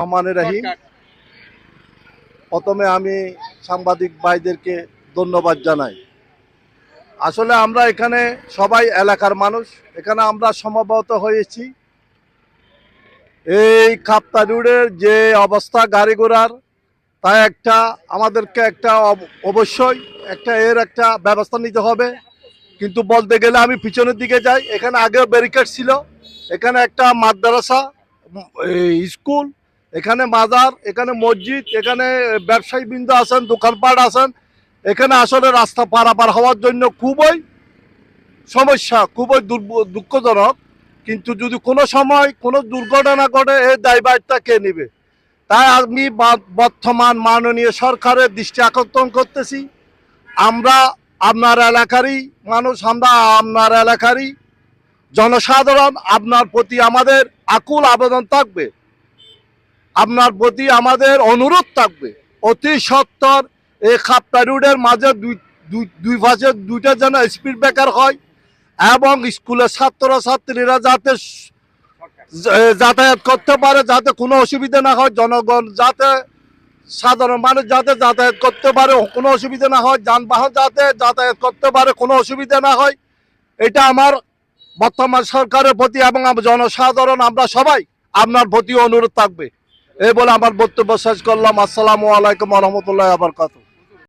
রহমানির রহিম। প্রথমে আমি সাংবাদিক ভাইদেরকে ধন্যবাদ জানাই। আসলে আমরা এখানে সবাই এলাকার মানুষ, এখানে আমরা সমবেত হয়েছি এই কাপ্তাই রোডের যে অবস্থা গাড়ি ঘোড়ার, তা আমাদেরকে অবশ্যই এর একটা ব্যবস্থা নিতে হবে। কিন্তু বলতে গেলে আমি পিছনের দিকে যাই, এখানে আগেও ব্যারিকেড ছিল, এখানে একটা মাদ্রাসা, স্কুল, এখানে মাজার, এখানে মসজিদ, এখানে ব্যবসায়ী বৃন্দ আছেন, দোকানপাট আছেন। এখানে আসলে রাস্তা পারাপার হওয়ার জন্য খুবই সমস্যা, খুবই দুঃখজনক। কিন্তু যদি কোনো সময় কোনো দুর্ঘটনা ঘটে, এই দায়ভারটা কে নেবে? তাই আমি বর্তমান মাননীয় সরকারের দৃষ্টি আকর্ষণ করতেছি। আমরা আপনার এলাকারই মানুষ, আমরা আপনার এলাকারই জনসাধারণ। আপনার প্রতি আমাদের আকুল আবেদন থাকবে, আপনার প্রতি আমাদের অনুরোধ থাকবে, অতি সত্বর এই কাপ্তাই রোডের মাঝে দুই পাশে দুইটা যেন স্পিড ব্রেকার হয় এবং স্কুলের ছাত্রছাত্রীরা যাতে যাতায়াত করতে পারে, যাতে কোনো অসুবিধা না হয়, জনগণ যাতে, সাধারণ মানুষ যাতে যাতায়াত করতে পারে, কোনো অসুবিধা না হয়, যানবাহন যাতে যাতায়াত করতে পারে, কোনো অসুবিধা না হয়। এটা আমার বর্তমান সরকারের প্রতি এবং জনসাধারণ আমরা সবাই আপনার প্রতি অনুরোধ থাকবে। এই বলে আমার বক্তব্য শেষ করলাম। আসসালামু আলাইকুম ওয়া রাহমাতুল্লাহি ওয়া বারাকাতুহু।